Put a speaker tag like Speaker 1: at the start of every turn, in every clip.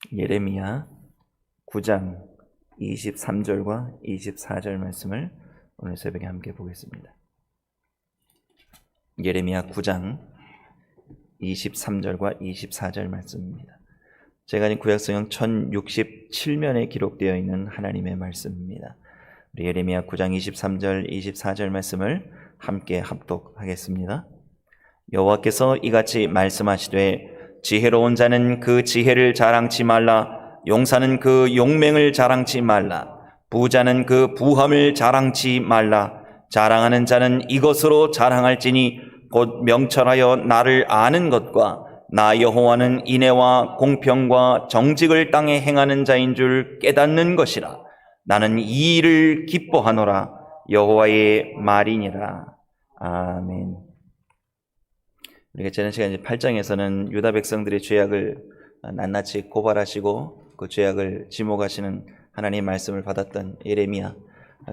Speaker 1: 예레미야 9장 23절과 24절 말씀을 오늘 새벽에 함께 보겠습니다. 예레미야 9장 23절과 24절 말씀입니다. 제가 가진 구약성경 1067면에 기록되어 있는 하나님의 말씀입니다. 우리 예레미야 9장 23절 24절 말씀을 함께 합독하겠습니다. 여호와께서 이같이 말씀하시되 지혜로운 자는 그 지혜를 자랑치 말라. 용사는 그 용맹을 자랑치 말라. 부자는 그 부함을 자랑치 말라. 자랑하는 자는 이것으로 자랑할지니 곧 명철하여 나를 아는 것과 나 여호와는 인애와 공평과 정직을 땅에 행하는 자인 줄 깨닫는 것이라. 나는 이 일을 기뻐하노라. 여호와의 말이니라. 아멘. 우리가 지난 시간 8장에서는 유다 백성들의 죄악을 낱낱이 고발하시고 그 죄악을 지목하시는 하나님의 말씀을 받았던 예레미야,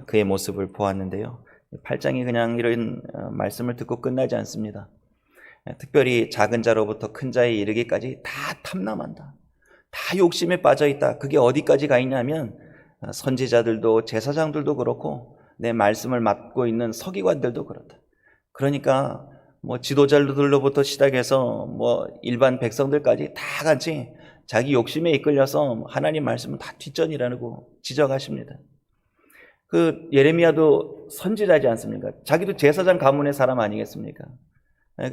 Speaker 1: 그의 모습을 보았는데요. 8장이 그냥 이런 말씀을 듣고 끝나지 않습니다. 특별히 작은 자로부터 큰 자에 이르기까지 다 탐남한다, 다 욕심에 빠져있다. 그게 어디까지 가 있냐면 선지자들도 제사장들도 그렇고 내 말씀을 맡고 있는 서기관들도 그렇다. 그러니까 지도자들로부터 시작해서 일반 백성들까지 다 같이 자기 욕심에 이끌려서 하나님 말씀은 다 뒷전이라고 지적하십니다. 그 예레미야도 선지자지 않습니까? 자기도 제사장 가문의 사람 아니겠습니까?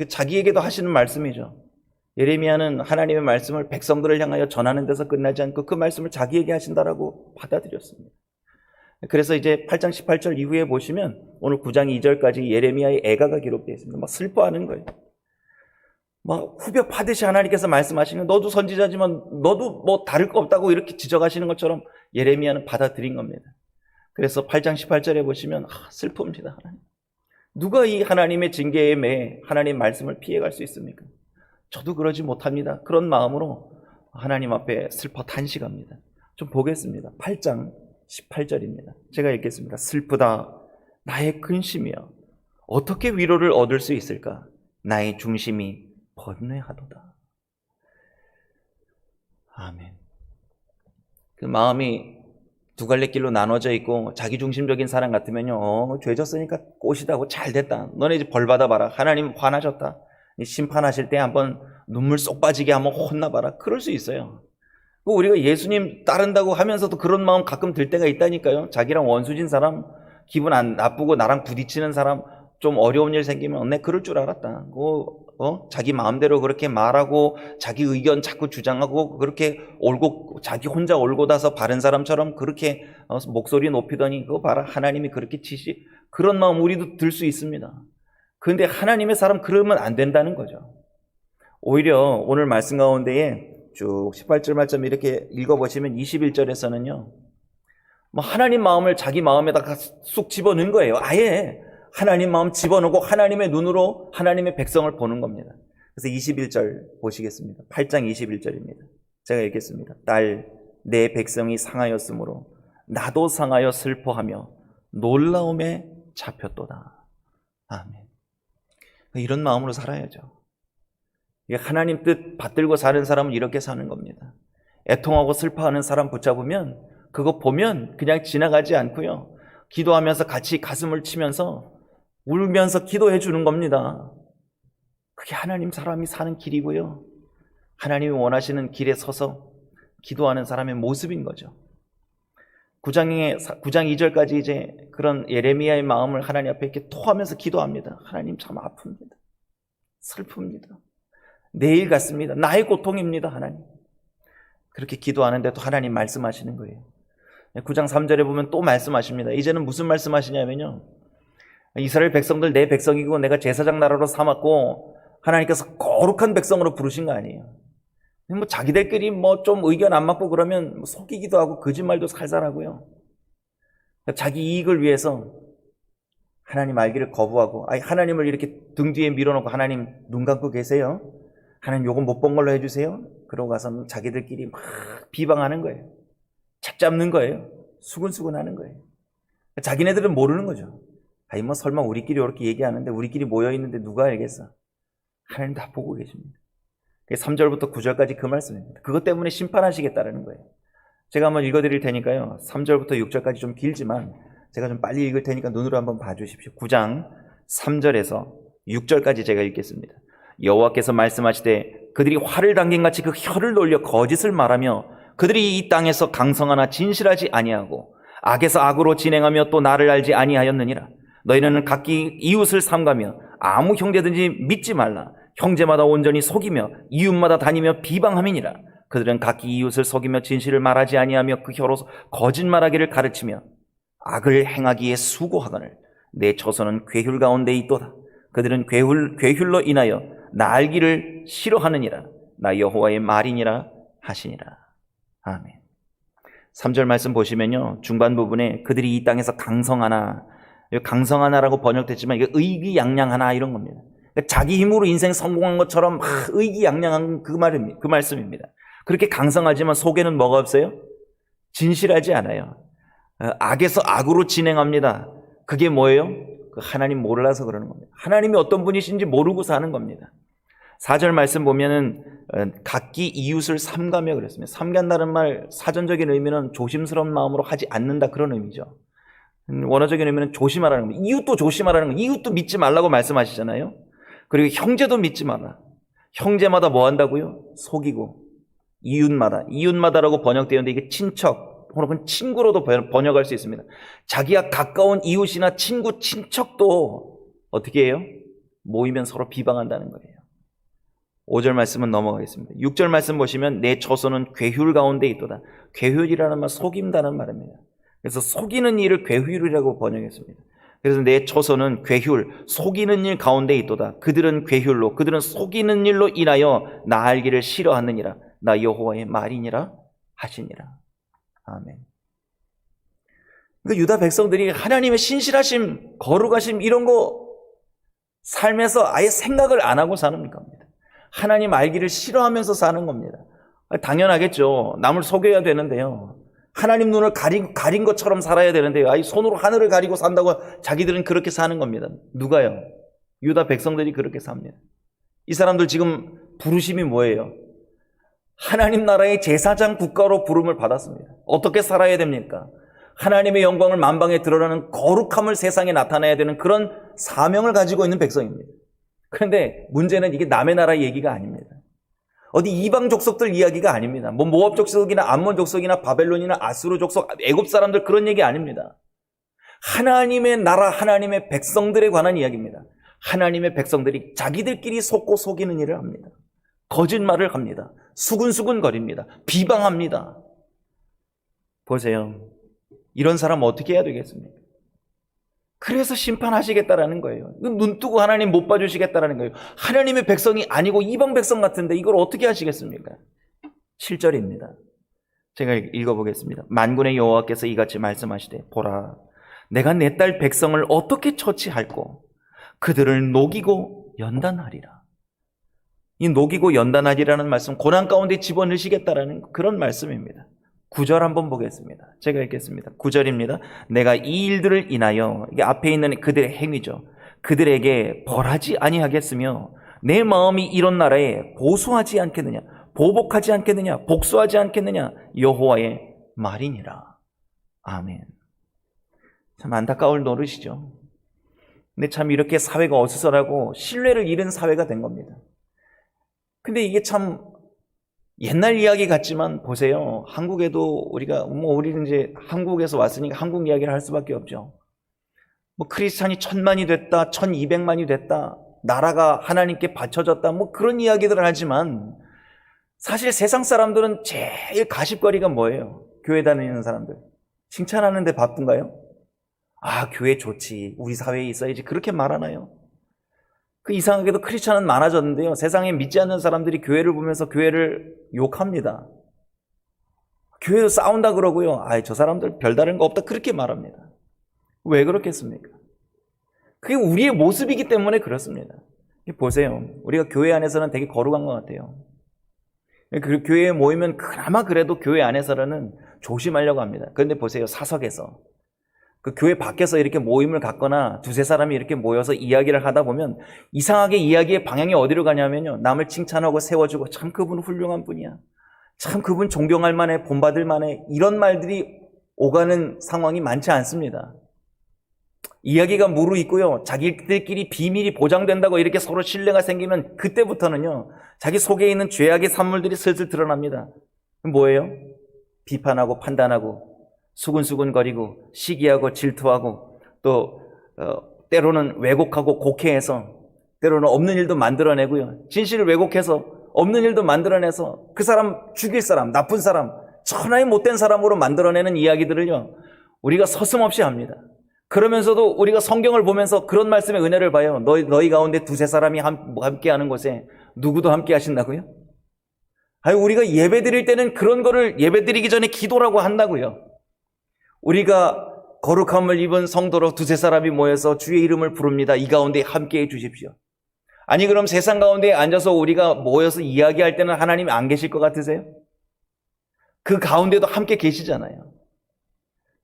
Speaker 1: 자기에게도 하시는 말씀이죠. 예레미야는 하나님의 말씀을 백성들을 향하여 전하는 데서 끝나지 않고 그 말씀을 자기에게 하신다라고 받아들였습니다. 그래서 이제 8장 18절 이후에 보시면 오늘 9장 2절까지 예레미야의 애가가 기록되어 있습니다. 슬퍼하는 거예요. 후벼 파듯이 하나님께서 말씀하시는, 너도 선지자지만 너도 다를 거 없다고 이렇게 지적하시는 것처럼 예레미야는 받아들인 겁니다. 그래서 8장 18절에 보시면 슬픕니다. 하나님, 누가 이 하나님의 징계에 매해 하나님 말씀을 피해갈 수 있습니까? 저도 그러지 못합니다. 그런 마음으로 하나님 앞에 슬퍼 탄식합니다. 좀 보겠습니다. 8장 18절입니다. 제가 읽겠습니다. 슬프다 나의 근심이여, 어떻게 위로를 얻을 수 있을까? 나의 중심이 번뇌하도다. 아멘. 그 마음이 두 갈래 길로 나눠져 있고 자기중심적인 사람 같으면요, 죄졌으니까 꽃이다고 잘됐다, 너네 이제 벌 받아봐라, 하나님 화나셨다, 심판하실 때 한번 눈물 쏙 빠지게 한번 혼나봐라, 그럴 수 있어요. 우리가 예수님 따른다고 하면서도 그런 마음 가끔 들 때가 있다니까요. 자기랑 원수진 사람, 기분 안 나쁘고 나랑 부딪히는 사람, 좀 어려운 일 생기면 내 그럴 줄 알았다, 자기 마음대로 그렇게 말하고 자기 의견 자꾸 주장하고 그렇게 자기 혼자 올고 다서 바른 사람처럼 그렇게 목소리 높이더니 그거 봐라, 하나님이 그렇게 치시, 그런 마음 우리도 들 수 있습니다. 그런데 하나님의 사람 그러면 안 된다는 거죠. 오히려 오늘 말씀 가운데에 쭉 18절 말씀 이렇게 읽어보시면 21절에서는요, 하나님 마음을 자기 마음에다가 쑥 집어넣은 거예요. 아예 하나님 마음 집어넣고 하나님의 눈으로 하나님의 백성을 보는 겁니다. 그래서 21절 보시겠습니다. 8장 21절입니다. 제가 읽겠습니다. 딸, 내 백성이 상하였으므로 나도 상하여 슬퍼하며 놀라움에 잡혔도다. 아멘. 이런 마음으로 살아야죠. 하나님 뜻 받들고 사는 사람은 이렇게 사는 겁니다. 애통하고 슬퍼하는 사람 붙잡으면 그거 보면 그냥 지나가지 않고요, 기도하면서 같이 가슴을 치면서 울면서 기도해 주는 겁니다. 그게 하나님 사람이 사는 길이고요, 하나님이 원하시는 길에 서서 기도하는 사람의 모습인 거죠. 9장 2절까지 이제 그런 예레미야의 마음을 하나님 앞에 이렇게 토하면서 기도합니다. 하나님 참 아픕니다. 슬픕니다. 내일 같습니다. 나의 고통입니다. 하나님. 그렇게 기도하는데도 하나님 말씀하시는 거예요. 9장 3절에 보면 또 말씀하십니다. 이제는 무슨 말씀하시냐면요, 이스라엘 백성들 내 백성이고 내가 제사장 나라로 삼았고 하나님께서 거룩한 백성으로 부르신 거 아니에요. 자기들끼리 좀 의견 안 맞고 그러면 속이기도 하고 거짓말도 살살하고요, 자기 이익을 위해서 하나님 알기를 거부하고, 하나님을 이렇게 등 뒤에 밀어놓고 하나님 눈 감고 계세요, 하나님 요건 못 본 걸로 해주세요, 그러고 가서 자기들끼리 막 비방하는 거예요. 책 잡는 거예요. 수근수근 하는 거예요. 자기네들은 모르는 거죠. 설마 우리끼리 이렇게 얘기하는데, 우리끼리 모여있는데 누가 알겠어? 하나님 다 보고 계십니다. 3절부터 9절까지 그 말씀입니다. 그것 때문에 심판하시겠다는 거예요. 제가 한번 읽어드릴 테니까요. 3절부터 6절까지 좀 길지만 제가 좀 빨리 읽을 테니까 눈으로 한번 봐주십시오. 9장 3절에서 6절까지 제가 읽겠습니다. 여호와께서 말씀하시되 그들이 활을 당긴 같이 그 혀를 놀려 거짓을 말하며 그들이 이 땅에서 강성하나 진실하지 아니하고 악에서 악으로 진행하며 또 나를 알지 아니하였느니라. 너희는 각기 이웃을 삼가며 아무 형제든지 믿지 말라. 형제마다 온전히 속이며 이웃마다 다니며 비방함이니라. 그들은 각기 이웃을 속이며 진실을 말하지 아니하며 그 혀로 거짓말하기를 가르치며 악을 행하기에 수고하거늘 내 처소는 괴휼 가운데 있도다. 그들은 괴휼로 인하여 나 알기를 싫어하느니라. 나 여호와의 말이니라 하시니라. 아멘. 3절 말씀 보시면요, 중반 부분에 그들이 이 땅에서 강성하나라고 번역됐지만 이게 의기양양하나 이런 겁니다. 그러니까 자기 힘으로 인생 성공한 것처럼 막 의기양양한 그 말씀입니다. 그렇게 강성하지만 속에는 뭐가 없어요? 진실하지 않아요. 악에서 악으로 진행합니다. 그게 뭐예요? 하나님 몰라서 그러는 겁니다. 하나님이 어떤 분이신지 모르고 사는 겁니다. 4절 말씀 보면은 각기 이웃을 삼가며 그랬습니다. 삼간다는 말 사전적인 의미는 조심스러운 마음으로 하지 않는다 그런 의미죠. 원어적인 의미는 조심하라는 겁니다. 이웃도 조심하라는 겁니다. 이웃도 믿지 말라고 말씀하시잖아요. 그리고 형제도 믿지 마라. 형제마다 뭐 한다고요? 속이고. 이웃마다라고 번역되어 있는데 이게 친척 혹은 친구로도 번역할 수 있습니다. 자기와 가까운 이웃이나 친구, 친척도 어떻게 해요? 모이면 서로 비방한다는 거예요. 5절 말씀은 넘어가겠습니다. 6절 말씀 보시면 내 처소는 괴휼 가운데 있도다. 괴휼이라는 말 속임다는 말입니다. 그래서 속이는 일을 괴휼이라고 번역했습니다. 그래서 내 처소는 괴휼, 속이는 일 가운데 있도다. 그들은 괴휼로, 그들은 속이는 일로 인하여 나 알기를 싫어하느니라. 나 여호와의 말이니라 하시니라. 아멘. 그 유다 백성들이 하나님의 신실하심, 거룩하심 이런 거 삶에서 아예 생각을 안 하고 사는 겁니다. 하나님 알기를 싫어하면서 사는 겁니다. 당연하겠죠. 남을 속여야 되는데요. 하나님 눈을 가린 것처럼 살아야 되는데요. 아예 손으로 하늘을 가리고 산다고 자기들은 그렇게 사는 겁니다. 누가요? 유다 백성들이 그렇게 삽니다. 이 사람들 지금 부르심이 뭐예요? 하나님 나라의 제사장 국가로 부름을 받았습니다. 어떻게 살아야 됩니까? 하나님의 영광을 만방에 드러나는 거룩함을 세상에 나타내야 되는 그런 사명을 가지고 있는 백성입니다. 그런데 문제는 이게 남의 나라 얘기가 아닙니다. 어디 이방 족속들 이야기가 아닙니다. 뭐 모압 족속이나 암몬 족속이나 바벨론이나 아수르 족속, 애굽 사람들 그런 얘기 아닙니다. 하나님의 나라, 하나님의 백성들에 관한 이야기입니다. 하나님의 백성들이 자기들끼리 속고 속이는 일을 합니다. 거짓말을 합니다. 수근수근거립니다. 비방합니다. 보세요. 이런 사람 어떻게 해야 되겠습니까? 그래서 심판하시겠다라는 거예요. 눈 뜨고 하나님 못 봐주시겠다라는 거예요. 하나님의 백성이 아니고 이방 백성 같은데 이걸 어떻게 하시겠습니까? 7절입니다. 제가 읽어보겠습니다. 만군의 여호와께서 이같이 말씀하시되 보라, 내가 내 딸 백성을 어떻게 처치할꼬 그들을 녹이고 연단하리라. 이 녹이고 연단하리라는 말씀, 고난 가운데 집어넣으시겠다라는 그런 말씀입니다. 9절 한번 보겠습니다. 제가 읽겠습니다. 9절입니다. 내가 이 일들을 인하여, 이게 앞에 있는 그들의 행위죠. 그들에게 벌하지 아니하겠으며 내 마음이 이런 나라에 보수하지 않겠느냐, 보복하지 않겠느냐, 복수하지 않겠느냐, 여호와의 말이니라. 아멘. 참 안타까울 노릇이죠. 근데 참 이렇게 사회가 어수선하고 신뢰를 잃은 사회가 된 겁니다. 근데 이게 참 옛날 이야기 같지만 보세요. 한국에도 우리는 이제 한국에서 왔으니까 한국 이야기를 할 수밖에 없죠. 뭐 크리스찬이 1000만이 됐다, 1200만이 됐다, 나라가 하나님께 바쳐졌다, 뭐 그런 이야기들을 하지만 사실 세상 사람들은 제일 가십거리가 뭐예요? 교회 다니는 사람들. 칭찬하는데 바쁜가요? 아, 교회 좋지. 우리 사회에 있어야지. 그렇게 말하나요? 그 이상하게도 크리스찬은 많아졌는데요. 세상에 믿지 않는 사람들이 교회를 보면서 교회를 욕합니다. 교회도 싸운다 그러고요. 아이, 저 사람들 별다른 거 없다. 그렇게 말합니다. 왜 그렇겠습니까? 그게 우리의 모습이기 때문에 그렇습니다. 보세요. 우리가 교회 안에서는 되게 거룩한 것 같아요. 그 교회에 모이면 그나마 그래도 교회 안에서는 조심하려고 합니다. 그런데 보세요. 사석에서 그 교회 밖에서 이렇게 모임을 갖거나 두세 사람이 이렇게 모여서 이야기를 하다 보면 이상하게 이야기의 방향이 어디로 가냐면요, 남을 칭찬하고 세워주고 참 그분 훌륭한 분이야, 참 그분 존경할 만해, 본받을 만해, 이런 말들이 오가는 상황이 많지 않습니다. 이야기가 무르익고요, 자기들끼리 비밀이 보장된다고 이렇게 서로 신뢰가 생기면 그때부터는요, 자기 속에 있는 죄악의 산물들이 슬슬 드러납니다. 뭐예요? 비판하고 판단하고 수근수근거리고 시기하고 질투하고 또 때로는 왜곡하고 곡해해서 때로는 없는 일도 만들어내고요, 진실을 왜곡해서 없는 일도 만들어내서 그 사람 죽일 사람, 나쁜 사람, 천하의 못된 사람으로 만들어내는 이야기들을요, 우리가 서슴없이 합니다. 그러면서도 우리가 성경을 보면서 그런 말씀의 은혜를 봐요. 너희 가운데 두세 사람이 함께하는 곳에 누구도 함께 하신다고요? 아니, 우리가 예배 드릴 때는 그런 거를 예배 드리기 전에 기도라고 한다고요. 우리가 거룩함을 입은 성도로 두세 사람이 모여서 주의 이름을 부릅니다. 이 가운데 함께해 주십시오. 아니, 그럼 세상 가운데 앉아서 우리가 모여서 이야기할 때는 하나님이 안 계실 것 같으세요? 그 가운데도 함께 계시잖아요.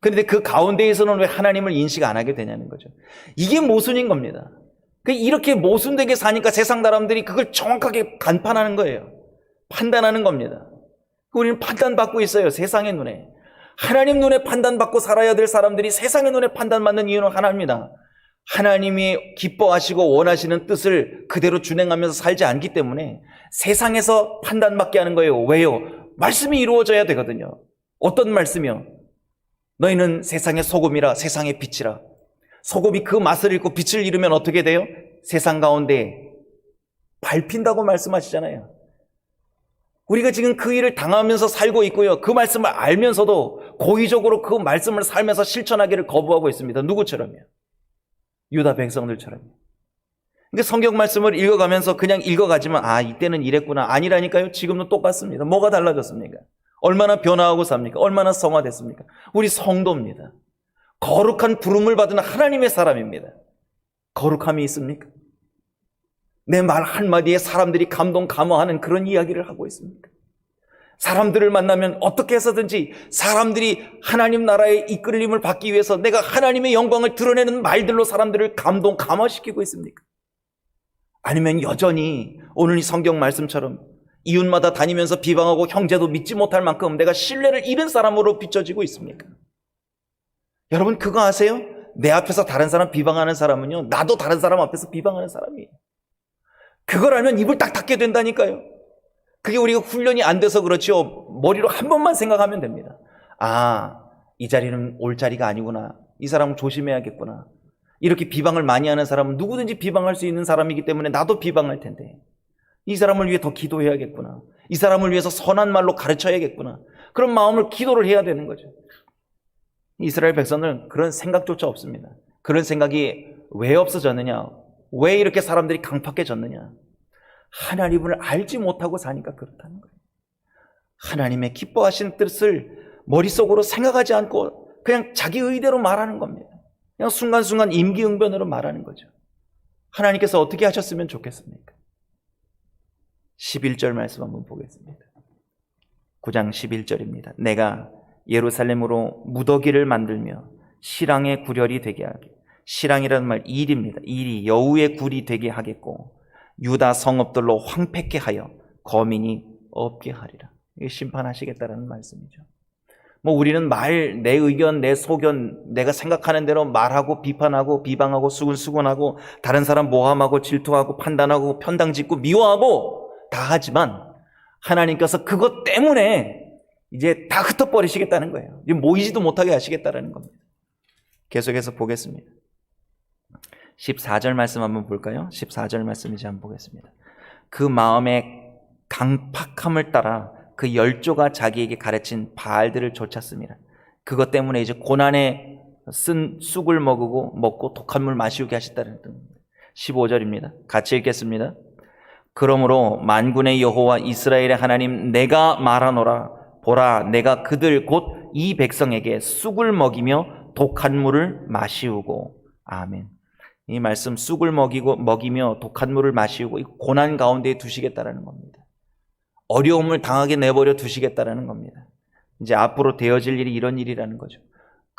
Speaker 1: 그런데 그 가운데에서는 왜 하나님을 인식 안 하게 되냐는 거죠. 이게 모순인 겁니다. 이렇게 모순되게 사니까 세상 사람들이 그걸 정확하게 간판하는 거예요. 판단하는 겁니다. 우리는 판단받고 있어요, 세상의 눈에. 하나님 눈에 판단받고 살아야 될 사람들이 세상의 눈에 판단받는 이유는 하나입니다. 하나님이 기뻐하시고 원하시는 뜻을 그대로 준행하면서 살지 않기 때문에 세상에서 판단받게 하는 거예요. 왜요? 말씀이 이루어져야 되거든요. 어떤 말씀이요? 너희는 세상의 소금이라, 세상의 빛이라. 소금이 그 맛을 잃고 빛을 잃으면 어떻게 돼요? 세상 가운데 밟힌다고 말씀하시잖아요. 우리가 지금 그 일을 당하면서 살고 있고요, 그 말씀을 알면서도 고의적으로 그 말씀을 살면서 실천하기를 거부하고 있습니다. 누구처럼요? 유다 백성들처럼요. 그러니까 성경 말씀을 읽어가면서 그냥 읽어가지만 이때는 이랬구나. 아니라니까요. 지금도 똑같습니다. 뭐가 달라졌습니까? 얼마나 변화하고 삽니까? 얼마나 성화됐습니까? 우리 성도입니다. 거룩한 부름을 받은 하나님의 사람입니다. 거룩함이 있습니까? 내 말 한마디에 사람들이 감동 감화하는 그런 이야기를 하고 있습니까? 사람들을 만나면 어떻게 해서든지 사람들이 하나님 나라의 이끌림을 받기 위해서 내가 하나님의 영광을 드러내는 말들로 사람들을 감동 감화시키고 있습니까? 아니면 여전히 오늘 이 성경 말씀처럼 이웃마다 다니면서 비방하고 형제도 믿지 못할 만큼 내가 신뢰를 잃은 사람으로 비춰지고 있습니까? 여러분, 그거 아세요? 내 앞에서 다른 사람 비방하는 사람은요, 나도 다른 사람 앞에서 비방하는 사람이에요. 그걸 알면 입을 딱 닫게 된다니까요. 그게 우리가 훈련이 안 돼서 그렇죠. 머리로 한 번만 생각하면 됩니다. 이 자리는 올 자리가 아니구나. 이 사람은 조심해야겠구나. 이렇게 비방을 많이 하는 사람은 누구든지 비방할 수 있는 사람이기 때문에 나도 비방할 텐데, 이 사람을 위해 더 기도해야겠구나. 이 사람을 위해서 선한 말로 가르쳐야겠구나. 그런 마음을 기도를 해야 되는 거죠. 이스라엘 백성들은 그런 생각조차 없습니다. 그런 생각이 왜 없어졌느냐? 왜 이렇게 사람들이 강팍해졌느냐? 하나님을 알지 못하고 사니까 그렇다는 거예요. 하나님의 기뻐하신 뜻을 머릿속으로 생각하지 않고 그냥 자기 의대로 말하는 겁니다. 그냥 순간순간 임기응변으로 말하는 거죠. 하나님께서 어떻게 하셨으면 좋겠습니까? 11절 말씀 한번 보겠습니다. 9장 11절입니다. 내가 예루살렘으로 무더기를 만들며 실랑의 구렬이 되게 하게. 실랑이라는 말 일입니다. 일이 여우의 굴이 되게 하겠고 유다 성읍들로 황폐케 하여 거민이 없게 하리라. 이게 심판하시겠다라는 말씀이죠. 우리는 내 의견, 내 소견, 내가 생각하는 대로 말하고 비판하고 비방하고 수근수근하고 다른 사람 모함하고 질투하고 판단하고 편당짓고 미워하고 다 하지만 하나님께서 그것 때문에 이제 다 흩어버리시겠다는 거예요. 이제 모이지도 못하게 하시겠다는 겁니다. 계속해서 보겠습니다. 14절 말씀 한번 볼까요? 14절 말씀 이제 한번 보겠습니다. 그 마음의 강팍함을 따라 그 열조가 자기에게 가르친 바알들을 좇았습니다. 그것 때문에 이제 고난에 쓴 쑥을 먹고 독한 물 마시우게 하셨다는 뜻입니다. 15절입니다. 같이 읽겠습니다. 그러므로 만군의 여호와 이스라엘의 하나님 내가 말하노라. 보라, 내가 그들 곧 이 백성에게 쑥을 먹이며 독한 물을 마시우고. 아멘. 이 말씀 쑥을 먹이며 독한 물을 마시우고 고난 가운데 두시겠다라는 겁니다. 어려움을 당하게 내버려 두시겠다라는 겁니다. 이제 앞으로 되어질 일이 이런 일이라는 거죠.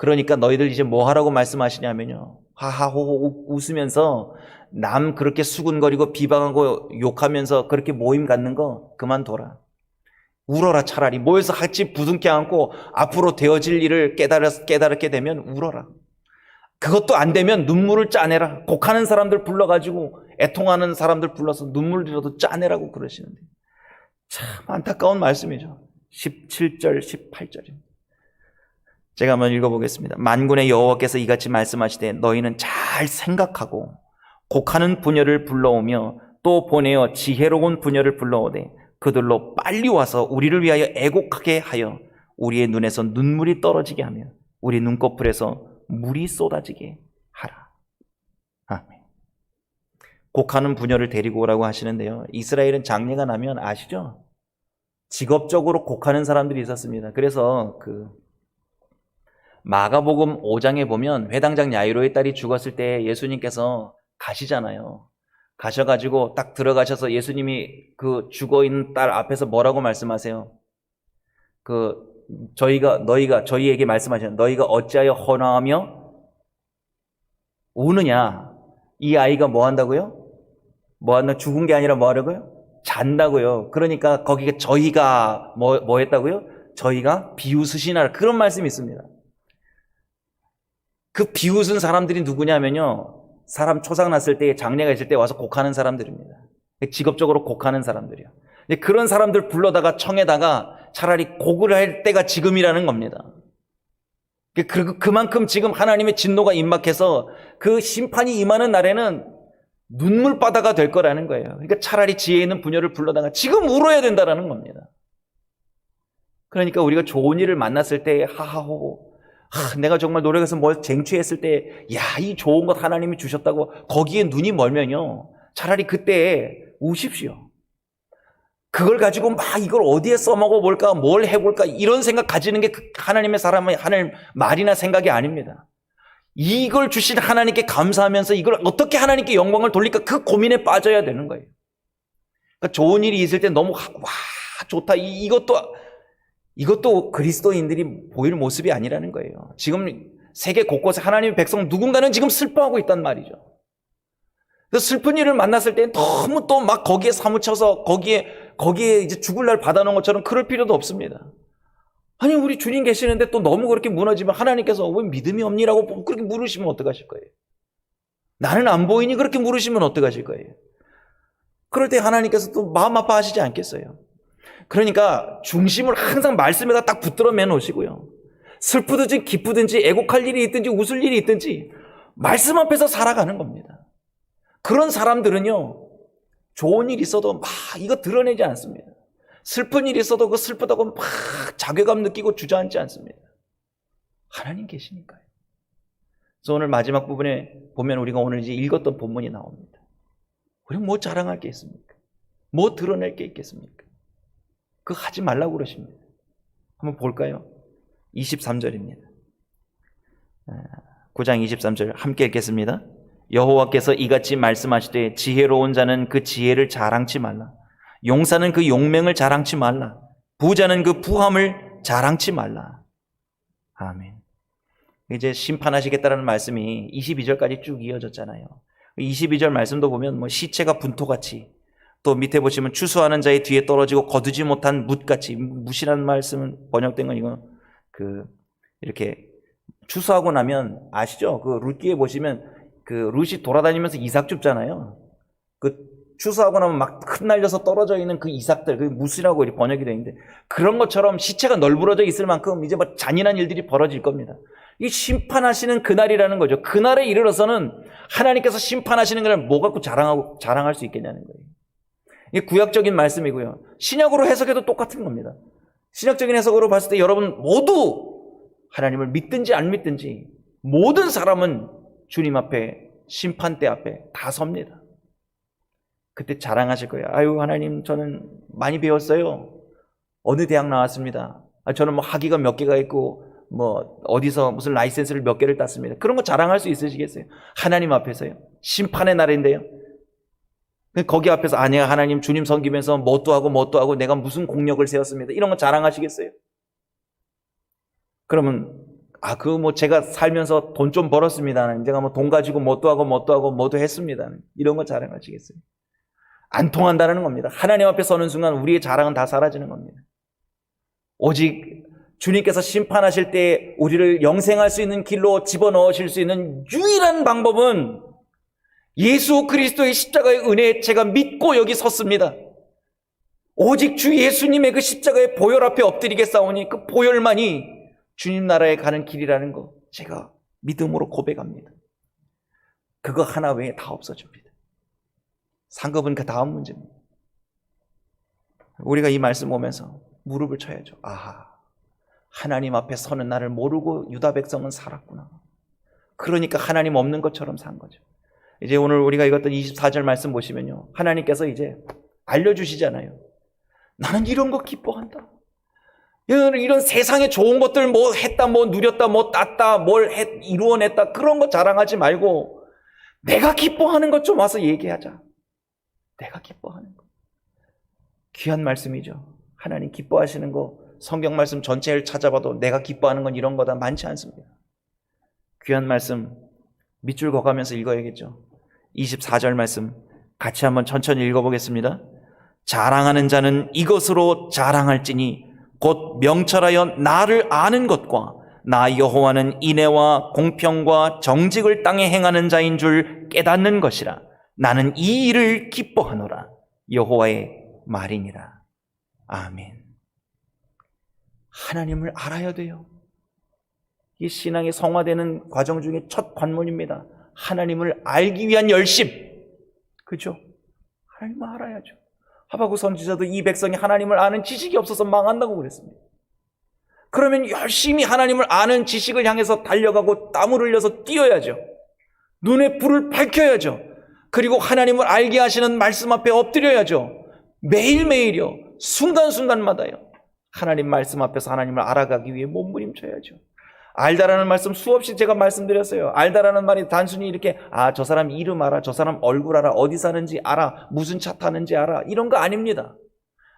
Speaker 1: 그러니까 너희들 이제 뭐 하라고 말씀하시냐면요. 하하호호 웃으면서 남 그렇게 수군거리고 비방하고 욕하면서 그렇게 모임 갖는 거 그만둬라. 울어라. 차라리 모여서 같이 부둥켜 안고 앞으로 되어질 일을 깨달게 되면 울어라. 그것도 안 되면 눈물을 짜내라. 곡하는 사람들 불러가지고 애통하는 사람들 불러서 눈물이라도 짜내라고 그러시는데 참 안타까운 말씀이죠. 17절 18절입니다. 제가 한번 읽어보겠습니다. 만군의 여호와께서 이같이 말씀하시되 너희는 잘 생각하고 곡하는 부녀를 불러오며 또 보내어 지혜로운 부녀를 불러오되 그들로 빨리 와서 우리를 위하여 애곡하게 하여 우리의 눈에서 눈물이 떨어지게 하며 우리 눈꺼풀에서 물이 쏟아지게 하라. 아멘. 곡하는 부녀를 데리고 오라고 하시는데요. 이스라엘은 장례가 나면 아시죠? 직업적으로 곡하는 사람들이 있었습니다. 그래서 마가복음 5장에 보면 회당장 야이로의 딸이 죽었을 때 예수님께서 가시잖아요. 가셔가지고 딱 들어가셔서 예수님이 그 죽어있는 딸 앞에서 뭐라고 말씀하세요? 너희가 저희에게 말씀하시는 너희가 어찌하여 헌화하며 우느냐? 이 아이가 뭐 한다고요? 죽은 게 아니라 뭐 하려고요? 잔다고요. 그러니까 거기에 저희가 뭐 했다고요? 저희가 비웃으시나 그런 말씀이 있습니다. 그 비웃은 사람들이 누구냐면요. 사람 초상 났을 때 장례가 있을 때 와서 곡하는 사람들입니다. 직업적으로 곡하는 사람들이요. 그런 사람들 불러다가 청에다가 차라리 곡을 할 때가 지금이라는 겁니다. 그만큼 지금 하나님의 진노가 임박해서 그 심판이 임하는 날에는 눈물바다가 될 거라는 거예요. 그러니까 차라리 지혜 있는 부녀를 불러다가 지금 울어야 된다라는 겁니다. 그러니까 우리가 좋은 일을 만났을 때 하하호호 내가 정말 노력해서 뭘 쟁취했을 때 이 좋은 것 하나님이 주셨다고 거기에 눈이 멀면요. 차라리 그때 우십시오. 그걸 가지고 이걸 어디에 써먹어 볼까 뭘 해볼까 이런 생각 가지는 게 하나님의 사람의 하늘 말이나 생각이 아닙니다. 이걸 주신 하나님께 감사하면서 이걸 어떻게 하나님께 영광을 돌릴까 그 고민에 빠져야 되는 거예요. 그러니까 좋은 일이 있을 때 너무 좋다 이것도 그리스도인들이 보일 모습이 아니라는 거예요. 지금 세계 곳곳에 하나님의 백성 누군가는 지금 슬퍼하고 있단 말이죠. 그래서 슬픈 일을 만났을 때 너무 또 거기에 사무쳐서 거기에 이제 죽을 날 받아놓은 것처럼 그럴 필요도 없습니다. 아니 우리 주님 계시는데 또 너무 그렇게 무너지면 하나님께서 왜 믿음이 없니라고 그렇게 물으시면 어떡하실 거예요? 나는 안 보이니 그렇게 물으시면 어떡하실 거예요? 그럴 때 하나님께서 또 마음 아파하시지 않겠어요? 그러니까 중심을 항상 말씀에다 딱 붙들어 매놓으시고요. 슬프든지 기쁘든지 애곡할 일이 있든지 웃을 일이 있든지 말씀 앞에서 살아가는 겁니다. 그런 사람들은요. 좋은 일이 있어도 이거 드러내지 않습니다. 슬픈 일이 있어도 그 슬프다고 자괴감 느끼고 주저앉지 않습니다. 하나님 계시니까요. 그래서 오늘 마지막 부분에 보면 우리가 오늘 이제 읽었던 본문이 나옵니다. 우리 뭐 자랑할 게 있습니까? 뭐 드러낼 게 있겠습니까? 그거 하지 말라고 그러십니다. 한번 볼까요? 23절입니다. 9장 23절 함께 읽겠습니다. 여호와께서 이같이 말씀하시되 지혜로운 자는 그 지혜를 자랑치 말라. 용사는 그 용맹을 자랑치 말라. 부자는 그 부함을 자랑치 말라. 아멘. 이제 심판하시겠다라는 말씀이 22절까지 쭉 이어졌잖아요. 22절 말씀도 보면 시체가 분토같이 또 밑에 보시면 추수하는 자의 뒤에 떨어지고 거두지 못한 뭇같이 뭇이라는 말씀은 번역된 건 이거 이렇게 추수하고 나면 아시죠? 그 룻기에 보시면 룻이 돌아다니면서 이삭 줍잖아요. 추수하고 나면 흩날려서 떨어져 있는 그 이삭들, 그 뭇이라고 이렇게 번역이 되어 있는데 그런 것처럼 시체가 널브러져 있을 만큼 이제 잔인한 일들이 벌어질 겁니다. 이 심판하시는 그날이라는 거죠. 그날에 이르러서는 하나님께서 심판하시는 그날 뭐 갖고 자랑할 수 있겠냐는 거예요. 이게 구약적인 말씀이고요. 신약으로 해석해도 똑같은 겁니다. 신약적인 해석으로 봤을 때 여러분 모두 하나님을 믿든지 안 믿든지 모든 사람은 주님 앞에 심판대 앞에 다 섭니다. 그때 자랑하실 거예요. 아유 하나님 저는 많이 배웠어요. 어느 대학 나왔습니다. 저는 학위가 몇 개가 있고 어디서 무슨 라이센스를 몇 개를 땄습니다. 그런 거 자랑할 수 있으시겠어요? 하나님 앞에서요. 심판의 날인데요. 거기 앞에서 내가 하나님 주님 섬기면서 뭣도 하고 내가 무슨 공력을 세웠습니다. 이런 거 자랑하시겠어요? 그러면 제가 살면서 돈 좀 벌었습니다. 제가 돈 가지고 뭣도 하고 뭐도 했습니다. 이런 거 자랑하시겠어요? 안 통한다는 겁니다. 하나님 앞에 서는 순간 우리의 자랑은 다 사라지는 겁니다. 오직 주님께서 심판하실 때 우리를 영생할 수 있는 길로 집어넣으실 수 있는 유일한 방법은 예수 그리스도의 십자가의 은혜에 제가 믿고 여기 섰습니다. 오직 주 예수님의 그 십자가의 보혈 앞에 엎드리겠사오니 그 보혈만이 주님 나라에 가는 길이라는 거 제가 믿음으로 고백합니다. 그거 하나 외에 다 없어집니다. 상급은 그 다음 문제입니다. 우리가 이 말씀 보면서 무릎을 쳐야죠. 아하, 하나님 앞에 서는 나를 모르고 유다 백성은 살았구나. 그러니까 하나님 없는 것처럼 산 거죠. 이제 오늘 우리가 읽었던 24절 말씀 보시면요, 하나님께서 이제 알려주시잖아요. 나는 이런 거 기뻐한다. 이런 세상에 좋은 것들 했다, 누렸다, 땄다, 이루어냈다, 그런 거 자랑하지 말고 내가 기뻐하는 것 좀 와서 얘기하자. 내가 기뻐하는 거. 귀한 말씀이죠. 하나님 기뻐하시는 거 성경 말씀 전체를 찾아봐도 내가 기뻐하는 건 이런 거다 많지 않습니다. 귀한 말씀 밑줄 그어가면서 읽어야겠죠. 24절 말씀 같이 한번 천천히 읽어보겠습니다. 자랑하는 자는 이것으로 자랑할지니 곧 명철하여 나를 아는 것과 나 여호와는 인애와 공평과 정직을 땅에 행하는 자인 줄 깨닫는 것이라. 나는 이 일을 기뻐하노라. 여호와의 말이니라. 아멘. 하나님을 알아야 돼요. 이 신앙이 성화되는 과정 중에 첫 관문입니다. 하나님을 알기 위한 열심. 그죠? 하나님을 알아야죠. 하박국 선지자도 이 백성이 하나님을 아는 지식이 없어서 망한다고 그랬습니다. 그러면 열심히 하나님을 아는 지식을 향해서 달려가고 땀을 흘려서 뛰어야죠. 눈에 불을 밝혀야죠. 그리고 하나님을 알게 하시는 말씀 앞에 엎드려야죠. 매일매일요. 순간순간마다요. 하나님 말씀 앞에서 하나님을 알아가기 위해 몸부림쳐야죠. 알다라는 말씀 수없이 제가 말씀드렸어요. 알다라는 말이 단순히 이렇게 저 사람 이름 알아, 저 사람 얼굴 알아, 어디 사는지 알아, 무슨 차 타는지 알아, 이런 거 아닙니다.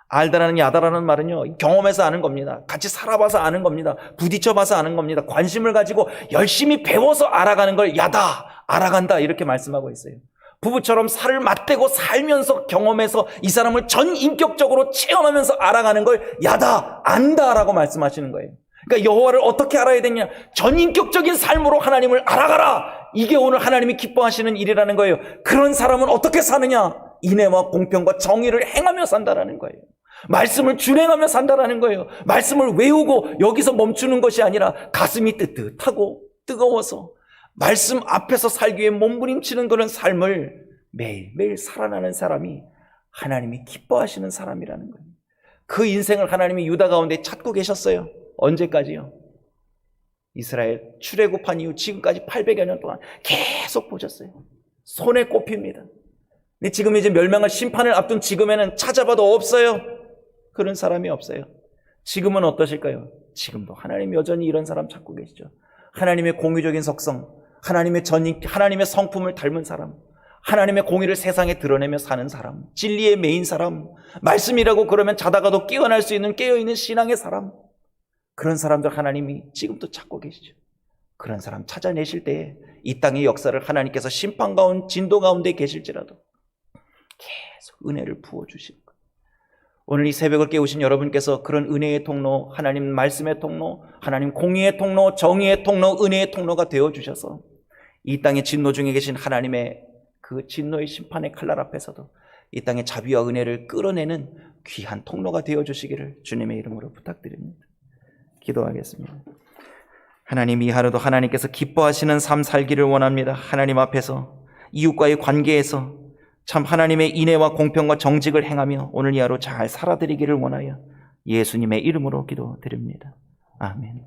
Speaker 1: 알다라는 야다라는 말은요, 경험해서 아는 겁니다. 같이 살아봐서 아는 겁니다. 부딪혀봐서 아는 겁니다. 관심을 가지고 열심히 배워서 알아가는 걸 야다, 알아간다 이렇게 말씀하고 있어요. 부부처럼 살을 맞대고 살면서 경험해서 이 사람을 전인격적으로 체험하면서 알아가는 걸 야다, 안다라고 말씀하시는 거예요. 그러니까 여호와를 어떻게 알아야 되냐? 전인격적인 삶으로 하나님을 알아가라. 이게 오늘 하나님이 기뻐하시는 일이라는 거예요. 그런 사람은 어떻게 사느냐? 인애와 공평과 정의를 행하며 산다라는 거예요. 말씀을 준행하며 산다라는 거예요. 말씀을 외우고 여기서 멈추는 것이 아니라 가슴이 뜨뜻하고 뜨거워서 말씀 앞에서 살기 위해 몸부림치는 그런 삶을 매일매일 살아나는 사람이 하나님이 기뻐하시는 사람이라는 거예요. 그 인생을 하나님이 유다 가운데 찾고 계셨어요. 언제까지요? 이스라엘 출애굽한 이후 지금까지 800여 년 동안 계속 보셨어요. 손에 꼽힙니다. 근데 지금 이제 멸망할 심판을 앞둔 지금에는 찾아봐도 없어요. 그런 사람이 없어요. 지금은 어떠실까요? 지금도 하나님 여전히 이런 사람 찾고 계시죠. 하나님의 공의적인 속성, 하나님의 전인, 하나님의 성품을 닮은 사람, 하나님의 공의를 세상에 드러내며 사는 사람, 진리의 메인 사람, 말씀이라고 그러면 자다가도 깨어날 수 있는 깨어있는 신앙의 사람, 그런 사람들 하나님이 지금도 찾고 계시죠. 그런 사람 찾아내실 때에 이 땅의 역사를 하나님께서 심판 가운데 진도 가운데 계실지라도 계속 은혜를 부어주시는 거예요. 오늘 이 새벽을 깨우신 여러분께서 그런 은혜의 통로, 하나님 말씀의 통로, 하나님 공의의 통로, 정의의 통로, 은혜의 통로가 되어주셔서 이 땅의 진노 중에 계신 하나님의 그 진노의 심판의 칼날 앞에서도 이 땅의 자비와 은혜를 끌어내는 귀한 통로가 되어주시기를 주님의 이름으로 부탁드립니다. 기도하겠습니다. 하나님, 이 하루도 하나님께서 기뻐하시는 삶 살기를 원합니다. 하나님 앞에서 이웃과의 관계에서 참 하나님의 인애와 공평과 정직을 행하며 오늘 이 하루 잘 살아드리기를 원하여 예수님의 이름으로 기도드립니다. 아멘.